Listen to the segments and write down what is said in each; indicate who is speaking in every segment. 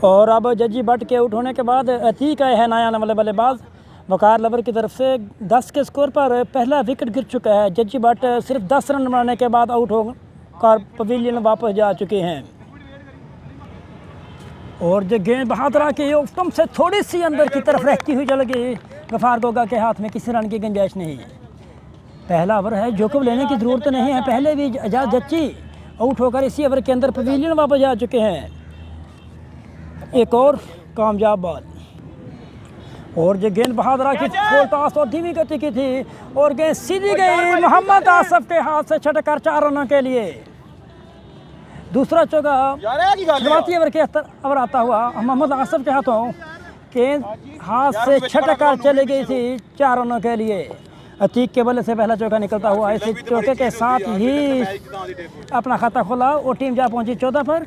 Speaker 1: और अब जज्जी भट्ट के आउट होने के बाद अतीक आए हैं नया नंबर बल्लेबाज। वकार लवर की तरफ से 10 के स्कोर पर पहला विकेट गिर चुका है। जज्जी भट्ट सिर्फ 10 रन बनाने के बाद आउट होकर पवेलियन वापस जा चुके हैं। और जो गेंद बहादुरा की स्टंप से थोड़ी सी अंदर की तरफ रहती हुई चल गई। गफार गोगा के हाथ में किसी रन की गुंजाइश नहीं। पहला ओवर है, जोखिम लेने की ज़रूरत नहीं है। पहले भी एजाज जच्ची आउट होकर इसी ओवर के अंदर पवेलियन वापस जा चुके हैं। एक और कामयाब बॉल और जो गेंद बहादुरा की फुल टॉस और धीमी गति की थी और गेंद सीधी गई मोहम्मद आसफ के हाथ से छटकर 4 रनों के लिए। दूसरा चौका शुरुआती ओवर के ओवर आता हुआ मोहम्मद आसफ के हाथों गेंद हाथ से छटकर चली गई थी 4 रनों के लिए। अतीक के बल्ले से पहला चौका निकलता हुआ इस चौके के साथ ही अपना खाता खोला और टीम जा पहुंची 14 पर।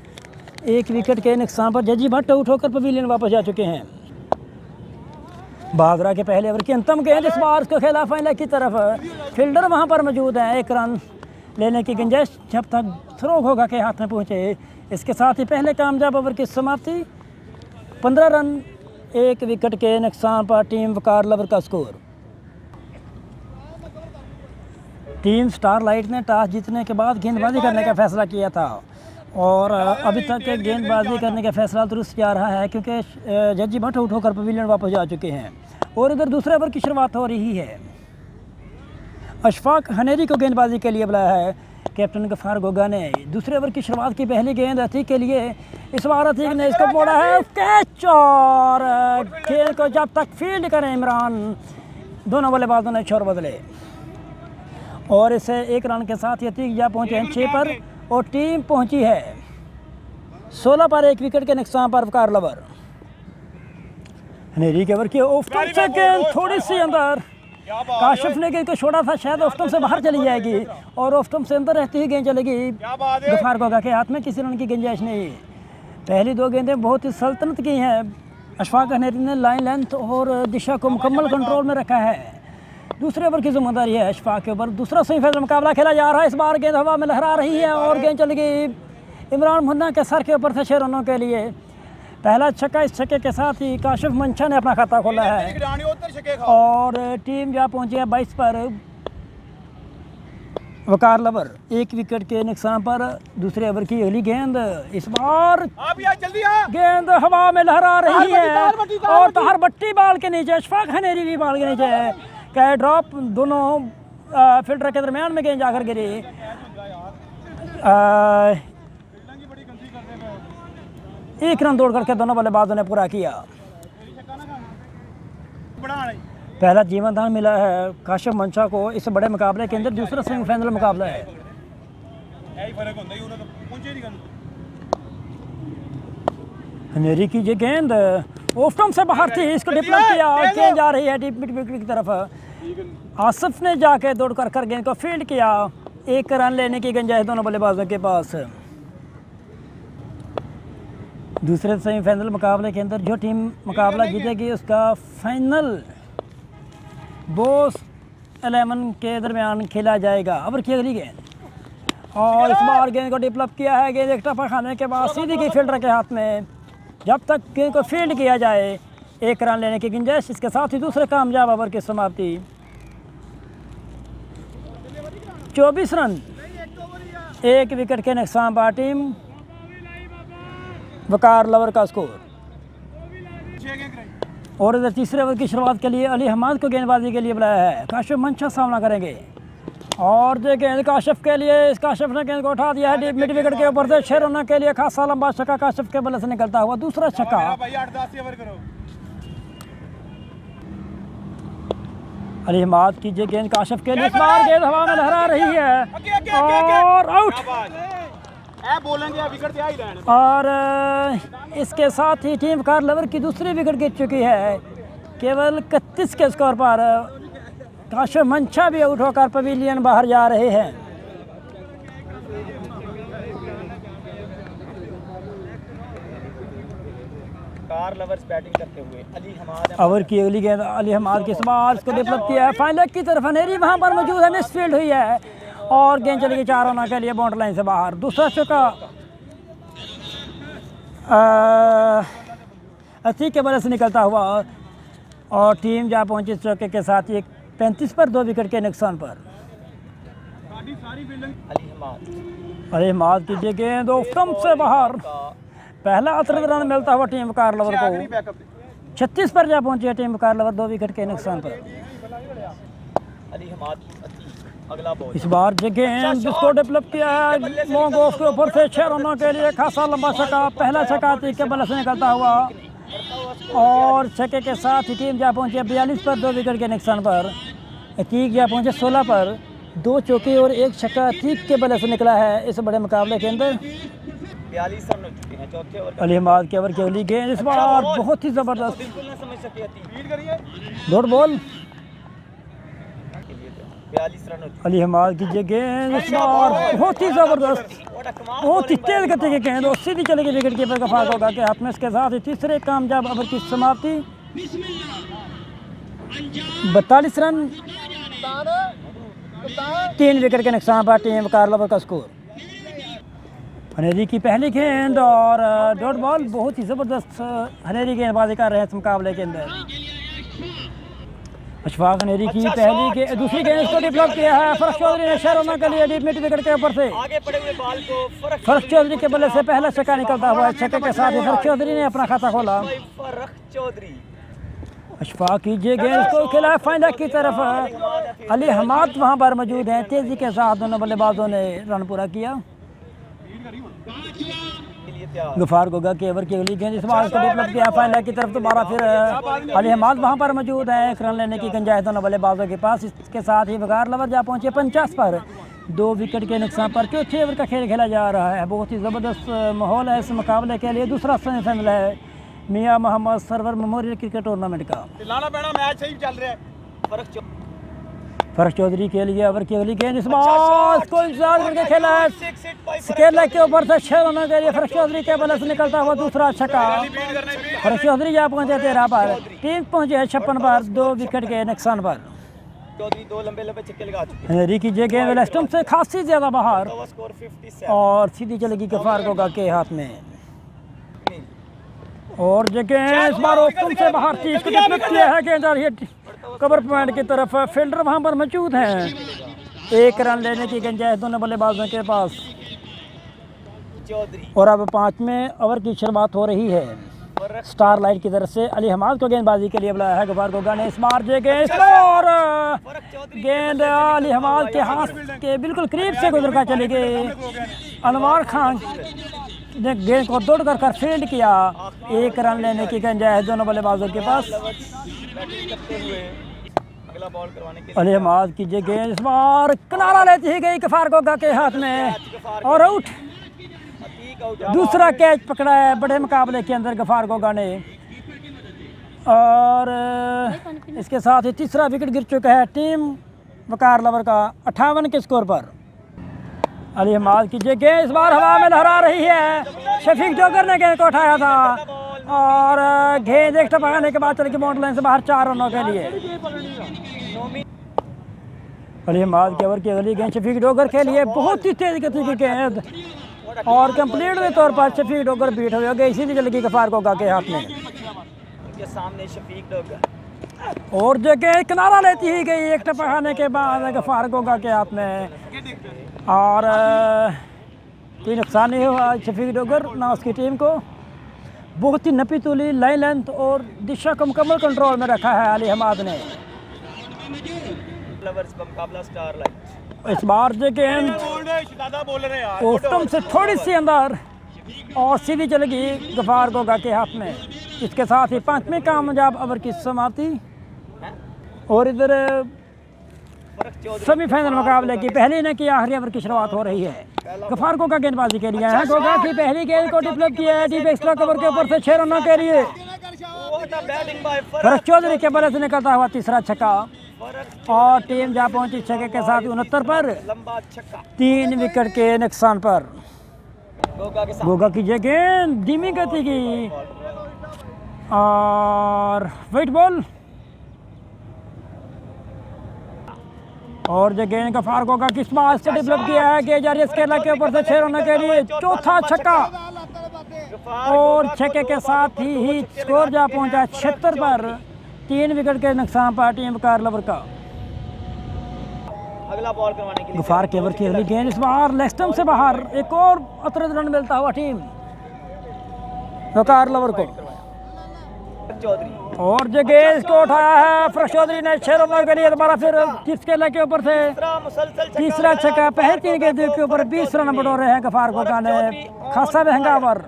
Speaker 1: 1 विकेट के नुकसान पर जज्जी भट्ट आउट होकर पवेलियन वापस जा चुके हैं। बहादुरा के पहले ओवर की अंतिम गेंद इस बार उसको खेला फाइनल की तरफ। फील्डर वहां पर मौजूद है। 1 रन लेने की गुंजाइश जब तक थ्रो होगा के हाथ में पहुंचे। इसके साथ ही पहले कामयाब ओवर की समाप्ति। 15 रन 1 विकेट के नुकसान पर टीम वकार लवर का स्कोर। टीम स्टारलाइट ने टॉस जीतने के बाद गेंदबाजी करने का फैसला किया था और अभी तक गेंदबाजी करने का फैसला दुरुस्त जा रहा है क्योंकि जज्जी भट्ट आउट होकर पवेलियन वापस जा चुके हैं। और इधर दूसरे ओवर की शुरुआत हो रही है। अशफाक हनेरी को गेंदबाजी के लिए बुलाया है कैप्टन गफार गोगा ने। दूसरे ओवर की शुरुआत की पहली गेंद अतीक के लिए। इस बार अतीक ने इसको मोड़ा है कैच और खेल को जब तक फील्ड करें इमरान। दोनों बल्लेबाजों ने छोर बदले और इसे 1 रन के साथ अतीक जा पहुँचे हैं 6 पर और टीम पहुंची है 16 पर। 1 विकेट के नुकसान पर वकार लवर। हनेरी के ओवर की ऑफ्टम से गेंद थोड़ी सी अंदर। काशिफ ने गेंद को छोड़ा था, शायद ऑफ्टम से बाहर चली जाएगी और ऑफ्टम से अंदर रहती हुई गेंद चलेगी गफार गोगा के हाथ में। किसी रन की गुंजाइश नहीं। पहली 2 गेंदें बहुत ही सल्तनत की हैं। अशफाक हनेरी ने लाइन लेंथ और दिशा को मुकम्मल कंट्रोल में रखा है। दूसरे ओवर की जिम्मेदारी है अशफाक के ऊपर। दूसरा सेमीफाइनल मुकाबला खेला जा रहा है। इस बार गेंद हवा में लहरा रही है और गेंद चली गई इमरान मुन्ना के सर के ऊपर से 6 रनों के लिए। पहला छक्का। इस छक्के के साथ ही काशिफ मंशा ने अपना खाता खोला है और टीम जा पहुंची है 22 पर। वकार लवर 1 विकेट के नुकसान पर। दूसरे ओवर की अगली गेंद। इस बार गेंद हवा में लहरा रही है और ताहर भट्टी बाल के नीचे, अशफाक हनेरी भी बाल के नीचे है। कैच ड्रॉप दोनों फील्डर के दरमियान में गेंद जाकर गिरी। 1 रन दौड़ करके दोनों बल्लेबाजों ने पूरा किया। पहला जीवन दान मिला है काशिफ मंशा को इस बड़े मुकाबले के अंदर। दूसरा सेमीफाइनल मुकाबला है। हनेरी की ये गेंद ऑफ्टम से बाहर थी, इसको डिप्लॉय किया। गेंद जा रही है डीप मिड विकेट की तरफ। आसिफ ने जाके दौड़ कर गेंद को फील्ड किया। 1 रन लेने की गुंजाइश दोनों बल्लेबाजों के पास। दूसरे सेमीफाइनल मुकाबले के अंदर जो टीम मुकाबला जीतेगी उसका फाइनल बॉस 11 के दरमियान खेला जाएगा। ओवर की अगली गेंद और इस बार गेंद को डिप्लॉय किया है। गेंद एक टप्पा खाने के बाद सीधी की फील्डर के हाथ में। जब तक गेंद को फील्ड किया जाए 1 रन लेने की गुंजाइश। इसके साथ ही दूसरे कामयाब ओवर की समाप्ति। 24 रन 1 विकेट के नुकसान पर टीम वकार लवर का स्कोर। और इधर तीसरे ओवर की शुरुआत के लिए अली हमाद को गेंदबाजी के लिए बुलाया है। काशिफ मंशा सामना करेंगे और जो गेंद काशिफ के लिए, इस काशिफ ने गेंद को उठा दिया है डीप मिड विकेट के ऊपर से। 6 रनों के लिए खासा लंबा छक्का काशिफ के बल्ले से निकलता हुआ। दूसरा छक्का। अली हमाद की जो गेंद काशिफ के लिए। इस बार गेंद हवा में लहरा रही है और आउट। और इसके साथ ही टीम वकार लवर की दूसरी विकेट गिर चुकी है। केवल 31 के स्कोर पर काशिफ मंशा भी आउट होकर पवेलियन बाहर जा रहे हैं। लवर्स बैटिंग करते हुए अली हमाद। ओवर की अगली गेंद अली हमाद के सवाल को डिप्लॉय किया है फाइनल की तरफ। हनेरी वहां पर मौजूद है, मिस फील्ड हुई है और गेंद चली गई 4 रनों के लिए बाउंड्री लाइन से बाहर। दूसरा चौका 80 के बल्ले से निकलता हुआ और टीम जा पहुंची चौके के साथ एक 35 पर 2 विकेट के नुकसान पर। अली हमाद की गेंद ऑफ स्टंप से बाहर। पहला अतरद रन मिलता हुआ टीम वकार लवर को। 36 पर जा पहुंची है टीम वकार लवर 2 विकेट के नुकसान पर।
Speaker 2: अगला बॉल
Speaker 1: इस बार गेंद जिसको डेवलप किया है लॉन्ग ऑफ के ऊपर से 6 रनों के लिए खासा लंबा छक्का। पहला छक्का 30 के बल्ले से निकलता हुआ और छक्के के साथ ही टीम जा पहुंची 42 पर 2 विकेट के नुकसान पर। अतीक जा पहुंचे 16 पर 2 चौके और 1 छक्का अतीक के बल्ले से निकला है इस बड़े मुकाबले के अंदर।
Speaker 2: 42 रन हो चुके हैं चौथे ओवर।
Speaker 1: अली हमाद के ओवर की अगली गेंद इस बार बहुत ही ज़बरदस्त
Speaker 2: बिल्कुल ना समझ सके
Speaker 1: डॉट बॉल।
Speaker 2: 42 रन हो चुके
Speaker 1: अली हमाद की गेंद इस बार बहुत ही ज़बरदस्त बहुत ही तेज गति की गेंद और सीधी चलेगी विकेट कीपर गफार कोगा के हाथ में। इसके साथ ही तीसरे कामयाब ओवर की समाप्ति। 42 रन 3 विकेट के नुकसान पर टीम वकार लवर का स्कोर। हनेरी की पहली गेंद और डॉट बॉल। बहुत ही ज़बरदस्त हनेरी गेंदबाजी कर रहे हैं इस मुकाबले के अंदर। अशफाक हनेरी की दूसरी गेंद को डेवलप किया है फरख चौधरी ने 6 रनों के लिए डीप मिड विकेट के ऊपर से।
Speaker 2: आगे पड़े हुए बॉल को
Speaker 1: फरख चौधरी के बल्ले से पहला छक्का निकलता हुआ छक्के के साथ ही फरख चौधरी ने अपना खाता खोला।
Speaker 2: फरख चौधरी
Speaker 1: अशफाक की गेंद को खिलाया फाइनल की तरफ। अली हमाद वहां पर मौजूद हैं। तेजी के साथ दोनों बल्लेबाजों ने रन पूरा किया। गफार गोगा के ओवर की अगली गेंद इस बार को डेवलप किया फाइनल की तरफ। दोबारा फिर अली हमाद वहां पर मौजूद है। 1 रन लेने की गुंजाइश दोनों बल्लेबाजों के पास। इसके साथ ही वकार लवर जा पहुंचे 50 पर 2 विकेट के नुकसान पर। चौथे ओवर का खेल खेला जा रहा है। बहुत ही ज़बरदस्त माहौल है इस मुकाबले के लिए। दूसरा सेमीफाइनल है Mian Mohammad Sarwar memorial cricket tournament का।
Speaker 2: मैच सही चल रहा है।
Speaker 1: फरख चौधरी के लिए ओवर की अगली गेंद इस बार को इंतजार करके खेला है स्केल के ऊपर से 6 रनों के लिए फरख चौधरी के बल्ले से निकलता हुआ दूसरा छक्का। फरख चौधरी जा पहुंचे 13 पर। टीम पहुंचे 56 पर 2 विकेट के नुकसान पर।
Speaker 2: चौधरी 2 लंबे छक्के लगा चुके
Speaker 1: हैं। हनेरी की गेंद स्टंप से खासी ज्यादा बाहर
Speaker 2: स्कोर 57
Speaker 1: और सीधी चलेगी गफार गोगा के हाथ में। और गेंद इस बार स्टंप से बाहर थी। इसको डेवलप किया है गेंद और ये कवर पॉइंट की तरफ। फील्डर वहां पर मौजूद हैं। 1 रन लेने की गुंजाइश दोनों बल्लेबाजों के पास। और अब 5वें ओवर की शुरुआत हो रही है। स्टार लाइट की तरफ से अली हमाद को गेंदबाजी के लिए बुलाया है गफार गोगा ने। इस बार और गेंद अली हमाद के हाथ के बिल्कुल करीब से गुजर कर चली गई। अनवर खान ने गेंद को दौड़ कर फील्ड किया। 1 रन लेने की गुंजाइश दोनों बल्लेबाजों के पास। अली हमाद की गेंद इस बार किनारा लेती ही गई गफार गोगा के हाथ में और आउट। दूसरा कैच पकड़ा है बड़े मुकाबले के अंदर गफार गोगा ने। और इसके साथ ही तीसरा विकेट गिर चुका है टीम वकार लवर का 58 के स्कोर पर। अली हमाद की गेंद इस बार हवा में लहरा रही है। शफीक जोकर ने गेंद को उठाया था और गेंद एक टपकाने के बाद चल के बाउंड्री लाइन से बाहर 4 रनों के लिए। अली हमाद के ओवर की अगली गेंद शफीक डोगर के लिए बहुत ही तेज गति की गेंद और कंप्लीट के तौर पर शफीक डोगर बीट हो गए। इसी चल गई गफार गोगा के हाथ में।
Speaker 2: उनके सामने शफीक डोगर
Speaker 1: और गेंद किनारा लेती ही गई एक टपकाने के बाद गफार गोगा के हाथ में। और कोई नुकसान नहीं हुआ शफीक डोगर ना उसकी टीम को। बहुत ही नपी तुली लाइन लेंथ और दिशा को मुकम्मल कंट्रोल में रखा है अली हमाद ने।
Speaker 2: स्टार लाइट
Speaker 1: इस बार गेंद से थोड़ी सी अंदर और सीधी चलेगी गफार गोगा के हाथ में। इसके साथ ही 5वें कामयाब ओवर की समाप्ति। और इधर सेमीफाइनल मुकाबले की पहली इनिंग की आखिरी ओवर की शुरुआत हो रही है। गफार गोगा गेंदबाजी के लिए है। गोगा की पहली गेंद को डेवलप किया है डीप एक्स्ट्रा कवर के ऊपर से 6 रनों के लिए। फरख चौधरी के बल्ले से निकलता हुआ तीसरा छक्का और टीम जा पहुंची छक्के के साथ 69 पर 3 विकेट के नुकसान पर। गोगा की गेंद धीमी गति की और वाइट बॉल और गेंद गफार गोगा किस बात से डेवलप किया है कि जारी स्केला के ऊपर से 6 रनों के लिए चौथा छक्का। और छक्के के साथ ही स्कोर जा पहुंचा 76 पर। 3 विकेट के नुकसान पर टीम वकार लवर का।
Speaker 2: अगला बॉल करवाने के लिए
Speaker 1: गफार केवर की अगली गेंद इस बार लेग स्टंप से बाहर। एक और अतिरिक्त रन मिलता हुआ टीम वकार लवर को।
Speaker 2: चौधरी
Speaker 1: और जो गेंद को उठाया है फरख चौधरी ने 6 रनों के लिए दोबारा फिर किसके लग के ऊपर से तीसरा छक्का। पहले 3 गेंदों के ऊपर 20 रन बटोरे हैं गफार गोगा ने। खासा महंगा ओवर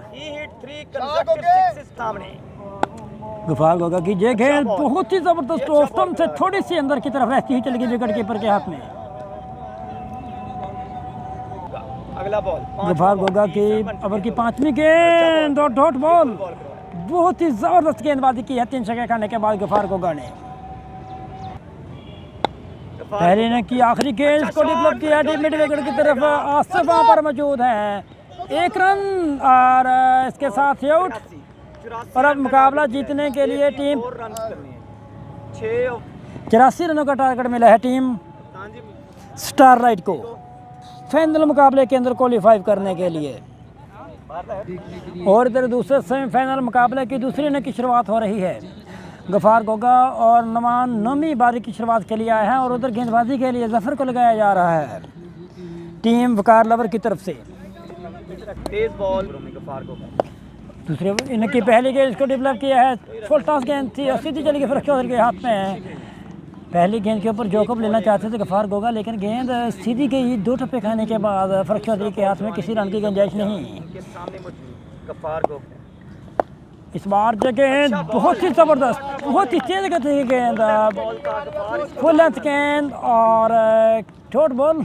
Speaker 1: गफार गोगा की ये गेंद बहुत ही जबरदस्त ऑफ स्टंप से थोड़ी सी अंदर की तरफ रहती हुई चली गई विकेट कीपर के हाथ में।
Speaker 2: अगला बॉल
Speaker 1: गफार गोगा की ओवर की 5वीं गेंद और डॉट बॉल। बहुत ही जबरदस्त गेंदबाजी की है 3 छक्के खाने के बाद गफार गोगा ने। पहले ने की आखिरी गेंद को डेवलप किया मिड विकेट की तरफ। आसिफ वहां पर मौजूद है। 1 रन और इसके साथ आउट। और अब मुकाबला जीतने के लिए टीम 84 रनों का टारगेट मिला है टीम स्टारलाइट को फाइनल मुकाबले के अंदर क्वालिफाई करने के लिए। और इधर दूसरे सेमीफाइनल मुकाबले की दूसरी इनिंग की शुरुआत हो रही है। गफार गोगा और नमान नौवीं बारी की शुरुआत के लिए आए हैं और उधर गेंदबाजी के लिए जफर को लगाया जा रहा है टीम वकार लवर की तरफ से।
Speaker 2: तेज बॉल गफार गोगा
Speaker 1: दूसरे इनिंग की पहली गेंद को डेवलप किया है। फुल टॉस गेंद थी और सीधी चली गई फरख चौधरी के हाथ में। पहली गेंद के ऊपर जोकअप लेना चाहते थे गफार गोगा लेकिन गेंद सीधी गई। 2 टप्पे खाने के बाद फरख चौधरी के हाथ में किसी रन की गुंजाइश नहीं। इस बार जो गेंद बहुत ही ज़बरदस्त बहुत ही तेज गति की गेंद फुल लेंथ गेंद और शॉर्ट बॉल।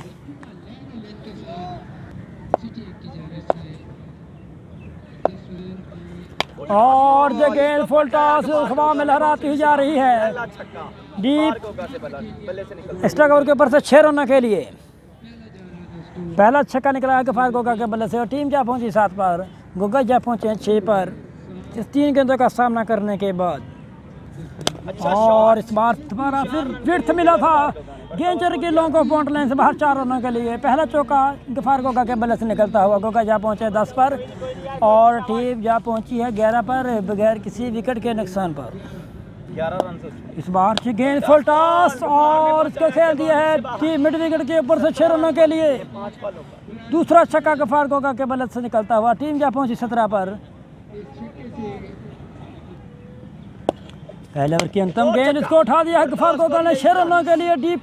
Speaker 1: और जो गेंद फुल टॉस हवा में लहराती हुई जा रही है डीप एक्स्ट्रा कवर के ऊपर से 6 रनों के लिए। पहला छक्का निकला है गफार गोगा के बल्ले से और टीम जा पहुंची 7 पर। गोगा जा पहुंचे 6 पर इस 3 गेंदों का सामना करने के बाद। और इस बार दोबारा फिर विर्थ मिला था। गेंद चल की लॉन्ग ऑफ बाउंड्री लाइन से बाहर 4 रनों के लिए। पहला चौका गफार गोगा के बल्ले से निकलता हुआ। गोगा जा पहुंचे 10 पर और टीम जा पहुंची है 11 पर बगैर किसी विकेट के नुकसान पर।
Speaker 2: 11 रन से
Speaker 1: इस बार की गेंद फुल टॉस और इसको खेल दिया है कि मिड विकेट के ऊपर से 6 रनों के लिए। दूसरा छक्का गफार गोगा के बल्ले से निकलता हुआ। टीम जा पहुंची 17 पर। पहले ओवर की अंतिम गेंद इसको उठा दिया है गफार गोगा ने 6 रनों के लिए डीप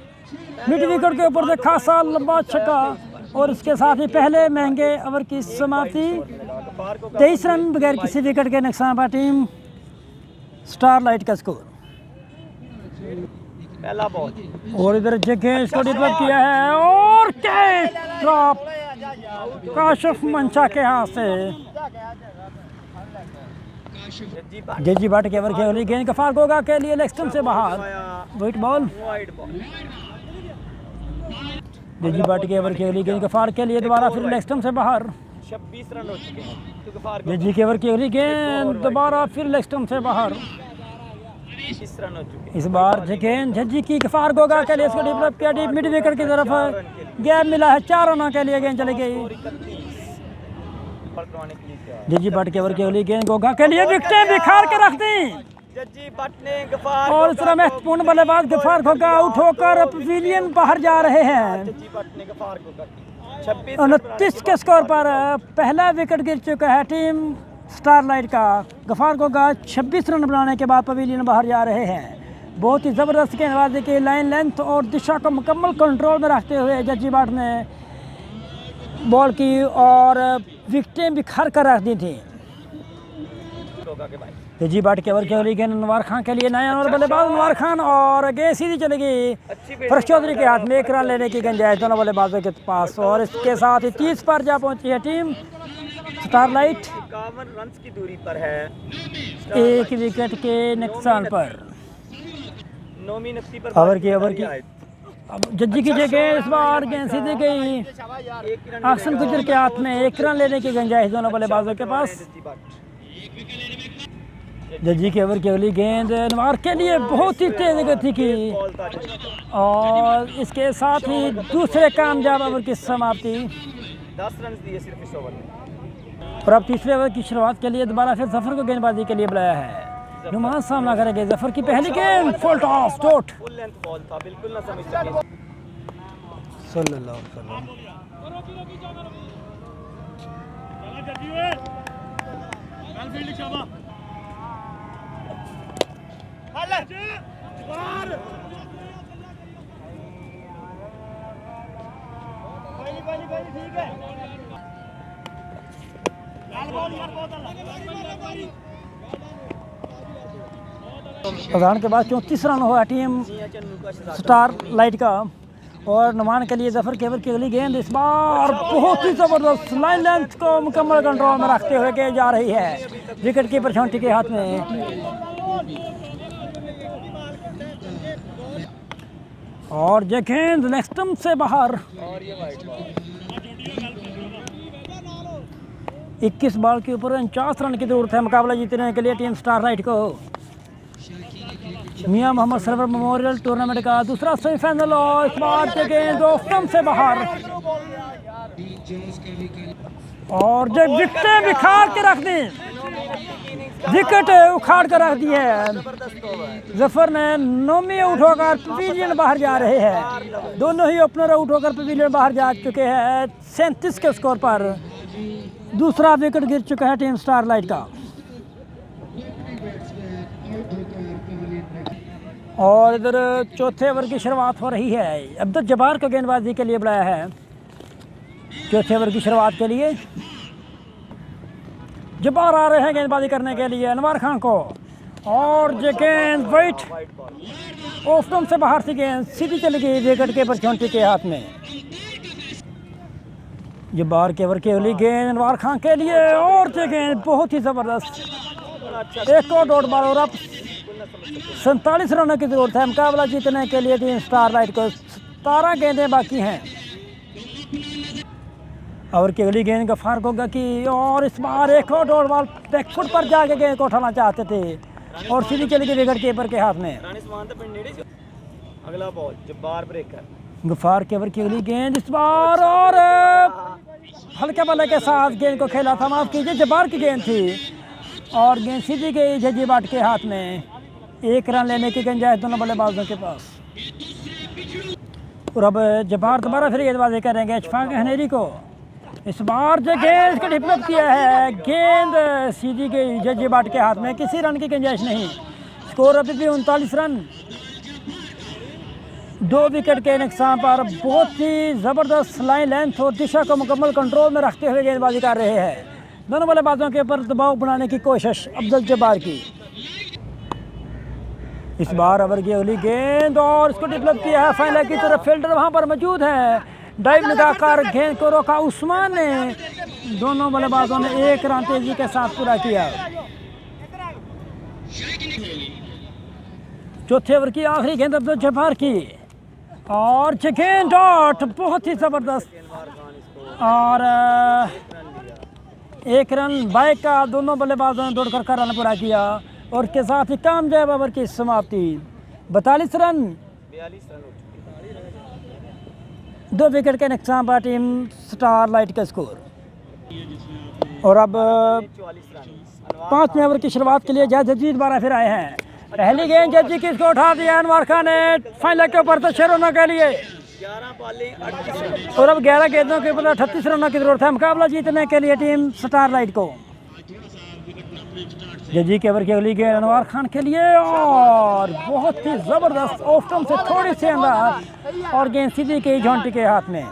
Speaker 1: मिड विकेट के ऊपर से खासा लंबा छक्का। और इसके साथ ही पहले महंगे ओवर की समाप्ति 23 रन बगैर किसी विकेट के नुकसान पर टीम स्टारलाइट का स्कोर।
Speaker 2: पहला बॉल
Speaker 1: और इधर जगह इसको डेवलप किया है और कैच ड्रॉप काशिफ मंचा के हाथ से। जजी बाट के ओवर की गेंद गफार गोगा के लिए लेग स्टंप से बाहर वाइट बॉल। जजी बाट के ओवर की गेंद गफार के लिए दोबारा फिर लेग स्टंप से बाहर।
Speaker 2: 26 रन हो चुके हैं।
Speaker 1: जजी के ओवर की अगली गेंद दोबारा फिर लेग स्टंप से बाहर।
Speaker 2: 20 रन हो चुके हैं।
Speaker 1: इस बार गेंद जजी की गफार गोगा के लिए इसको डेवलप किया डीप मिड विकेट की तरफ। गैप मिला है 4 रनों के लिए। गेंद चली गई। जजी बाट के ओवर की अगली गेंद गोगा के लिए विकेटें बिखार के रख दी।
Speaker 2: जजी भट्ट ने गफार
Speaker 1: और इस तरह महत्वपूर्ण बल्लेबाज गफार गोगा आउट होकर पवेलियन बाहर जा रहे हैं।
Speaker 2: जजी भट्ट ने गफार गोगा 26
Speaker 1: 29 के स्कोर पर पहला विकेट गिर चुका है टीम स्टारलाइट का। गफार गोगा 26 रन बनाने के बाद पवेलियन बाहर जा रहे हैं। बहुत ही ज़बरदस्त गेंदबाजी की लाइन लेंथ और दिशा को मुकम्मल कंट्रोल में रखते हुए जजी बाट ने बॉल की और विकेटें बिखर कर रख दी थी। जजी बाट के ओवर की अगली गेंद अनवर खान के लिए नया और बल्लेबाज अनवर खान और गेंद सीधी चली गई फरख चौधरी के हाथ में। 1 रन लेने की गुंजाइश दोनों बल्लेबाजों के पास। और इसके साथ ही 30 पर जा पहुंची है टीम स्टारलाइट
Speaker 2: 51 रन की दूरी पर है।
Speaker 1: 1 विकेट के नुकसान पर।
Speaker 2: नौवीं नफ्ती पर
Speaker 1: ओवर की अब जज्जी की जगह इस बार गेंद सीधी गई अक्सन गुजर के हाथ में। 1 रन लेने की गुंजाइश दोनों बल्लेबाजों के पास। जज्जी के ओवर की अगली गेंद अनवर के लिए बहुत ही तेज गति की और इसके साथ ही दूसरे कामयाब ओवर की समाप्ति।
Speaker 2: 10 रन दिए सिर्फ इस ओवर में।
Speaker 1: और अब तीसरे ओवर की शुरुआत के लिए दोबारा फिर जफर को गेंदबाजी के लिए बुलाया है। नुमान सामना करेंगे जफर की पहली गेंद, full toss dot.
Speaker 2: Full length ball था, बिल्कुल ना समझ सके।
Speaker 1: सल्लल्लाहु अलैहि वसल्लम। अजान के बाद 34 रन हुआ टीम स्टार लाइट का। और नुमान के लिए जफर केवल की अगली गेंद इस बार बहुत ही ज़बरदस्त लाइन लेंथ को मुकम्मल कंट्रोल में रखते हुए गेंद जा रही है विकेट कीपर छोंटी के हाथ में। और ये गेंद लेग स्टंप से बाहर। 21 बॉल के ऊपर 49 रन की जरूरत है मुकाबला जीतने के लिए टीम स्टार लाइट को। मियां मोहम्मद सरवर मेमोरियल टूर्नामेंट का दूसरा सेमीफाइनल और इस बार के गेंद ऑफ स्टंप से बाहर। और जब विकेटें बिखार के रख दी, विकेट उखाड़ कर रख दी है। जफर ने 9वीं आउट होकर पवेलियन बाहर जा रहे हैं। दोनों ही ओपनर आउट होकर पवेलियन बाहर जा चुके हैं 37 के स्कोर पर। दूसरा विकेट गिर चुका है टीम स्टार लाइट का। और इधर चौथे ओवर की शुरुआत हो रही है। अब्दुल जब्बार को गेंदबाजी के लिए बुलाया है चौथे ओवर की शुरुआत के लिए। जब्बार आ रहे हैं गेंदबाजी करने के लिए अनवर खान को। और ये गेंद वाइट ऑफ स्टंप से बाहर से गेंद सीधी चली गई विकेट कीपर छोंटी के हाथ में। जब्बार के ओवर की अगली गेंद अनवर खान के लिए। और ये गेंद बहुत ही ज़बरदस्त, एक और डॉट बॉल। और अब 47 रनों की जरूरत है मुकाबला जीतने के लिए टीम स्टार लाइट को। 17 गेंदें बाकी हैं। और की अगली गेंद गफार गोगा की। और इस बार एक और डॉट बॉल बैकफुट पर जाके गेंद को उठाना चाहते थे और सीधी चली गई विकेट कीपर के हाथ में।
Speaker 2: अगला बॉल जब्बार ब्रेकर।
Speaker 1: गफार के ओवर की अगली गेंद इस बार। और हल्के बल्ले के साथ गेंद को खेला था, माफ कीजिए जब्बार की गेंद थी। और गेंद सीधी गई जजी बाट के हाथ में। 1 रन लेने की गुंजाइश दोनों बल्लेबाजों के पास। और अब जब्बार दोबारा फिर गेंदबाजी करेंगे अशफाक हनेरी को। इस बार जो गेंद को डिप्लप किया है, गेंद सीधी गई जजी बाट के हाथ में। किसी रन की गुंजाइश नहीं। स्कोर अभी भी 39 रन। 2 विकेट के नुकसान पर बहुत ही ज़बरदस्त लाइन लेंथ और दिशा को मुकम्मल कंट्रोल में रखते हुए गेंदबाजी कर रहे हैं। दोनों बल्लेबाजों के ऊपर दबाव बनाने की कोशिश अब्दुल जब्बार की। इस बार ओवर की अगली गेंद और इसको डिप्लप किया है फाइनल की तरफ। फील्डर वहां पर मौजूद है, डाइव लगाकर गेंद को रोका उस्मान ने। दोनों बल्लेबाजों ने 1 रन तेजी के साथ पूरा किया। चौथे ओवर की आखिरी गेंद अब्दुल जब्बार की। और गेंद डॉट बहुत ही ज़बरदस्त। और 1 रन बाइक का दोनों बल्लेबाजों ने दौड़कर का रन पूरा किया। और के साथ ही कामयाब ओवर की समाप्ति। 42 रन 2 विकेट के नुकसान पर टीम स्टार लाइट का स्कोर। और अब 5वें ओवर की शुरुआत के लिए जजीद दोबारा फिर आए हैं। पहली गेंद जजी किसको उठा दिया अनवर खान ने फाइनल के ऊपर तो 6 रनों के लिए।
Speaker 2: 11 बॉलिंग 38।
Speaker 1: और अब 11 गेंदों के ऊपर 38 रनों की जरूरत है मुकाबला जीतने के लिए टीम स्टार लाइट को। जजी के ओवर की अगली गेंद अनवर खान के लिए। और बहुत ही ज़बरदस्त ऑफ स्टंप से थोड़ी सी अंदर और गेंद सीधी गई झोंटी के हाथ में।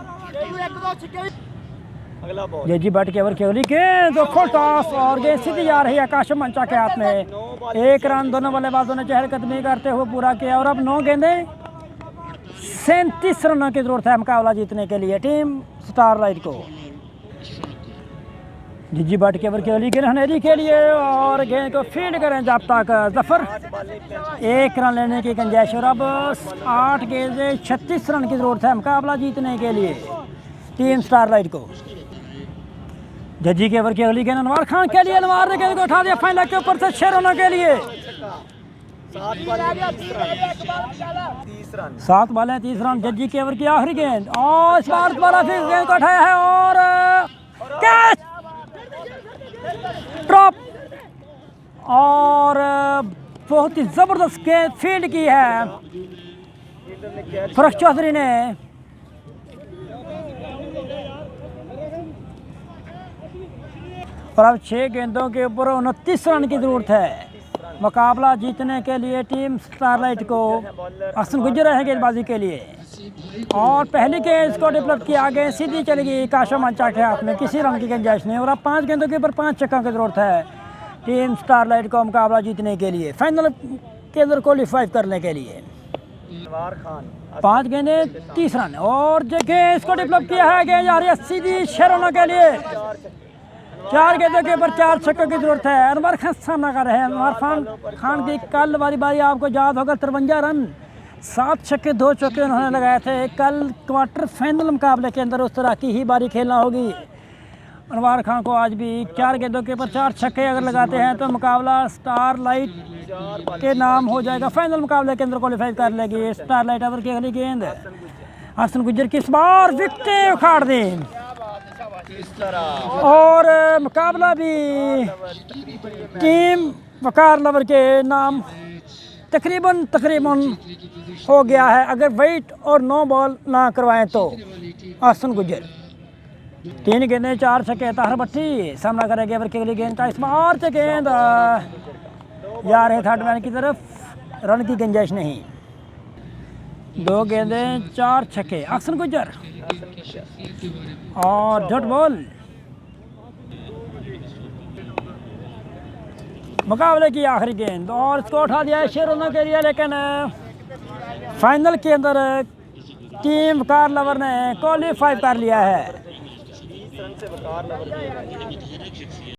Speaker 2: अगला बॉल
Speaker 1: जजी बाट के ओवर की अगली गेंद फुल टॉस और गेंद सीधी जा रही है आकाश मंचा के हाथ में। 1 रन दोनों बल्लेबाजों ने चहलकदमी करते हुए पूरा किया। और अब 9 गेंदें 37 रनों की जरूरत है मुकाबला जीतने के लिए टीम स्टार लाइट को। जिजी बाट के ओवर की अगली गेंद हनेरी के लिए। और गेंद को फील्ड करें जब तक जफर। 1 रन लेने की गुंजाइश। और अब 8 गेंदें 36 रन की जरूरत है मुकाबला जीतने के लिए टीम स्टार लाइट को। जजी के ओवर की अगली गेंद अनवर खान के लिए। अनवर ने गेंद को उठा दिया फाइनल के ऊपर से 6 रनों के लिए।
Speaker 2: 7
Speaker 1: बॉलें 30 रन। जजी के ओवर की आखिरी गेंद। और इस बार दोबारा फिर गेंद को उठाया है और कैच। ड्रॉप और बहुत ही ज़बरदस्त गेंद फील्ड की है
Speaker 2: फील्डर ने कैच
Speaker 1: फरश चौधरी ने। और अब 6 गेंदों के ऊपर 29 रन की ज़रूरत है। मुकाबला जीतने के लिए टीम स्टारलाइट को हसन गुजर है गेंदबाजी के लिए। और पहली गेंद इसको डेवलप किया, गेंद सीधी चली गई काशा मंचा के हाथ में, किसी रन की गुंजाइश नहीं। और अब 5 गेंदों के ऊपर 5 छक्कों की ज़रूरत है टीम स्टारलाइट को मुकाबला जीतने के लिए, फाइनल के अंदर क्वालिफाई करने के लिए।
Speaker 2: अनवार खान
Speaker 1: 5 गेंदें 30 रन। और जगह इसको डेवलप किया है, गेंद जा रही है सीधी 6 रनों के लिए। 4 गेंदों के ऊपर 4 छक्कों की जरूरत है। अनवर खान सामना कर रहे हैं। अनवर खान की कल वाली बारी आपको याद होगा 53 रन, 7 छक्के 2 चौके उन्होंने लगाए थे। कल क्वार्टर फाइनल मुकाबले के अंदर उस तरह की ही बारी खेलना होगी अनवर खान को। आज भी 4 गेंदों के ऊपर 4 छक्के अगर लगाते हैं तो मुकाबला स्टारलाइट के नाम हो जाएगा, फाइनल मुकाबले के अंदर क्वालिफाई कर लेगी स्टारलाइट। ओवर की अगली गेंद हसन गुजर की इस बार विकेटें उखाड़ दी
Speaker 2: इस तरह
Speaker 1: और मुकाबला भी टीम वकार लवर के नाम तकरीबन हो गया है, अगर वेट और 9 बॉल ना करवाएं तो। हसन गुजर 3 गेंदें 4 छक्के, ताहर भट्टी सामना करेंगे ओवर की अगली गेंद का। इस बार से गेंद जा रहे थर्ड मैन की तरफ, रन की गुंजाइश नहीं। 2 गेंदें 4 छक्के हसन गुजर और डॉट बॉल। मुकाबले की आखिरी गेंद और इसको उठा दिया है 6 रनों के लिए, लेकिन फाइनल के अंदर टीम वकार लवर ने क्वालिफाई कर लिया है।
Speaker 2: 20 रन से वकार लवर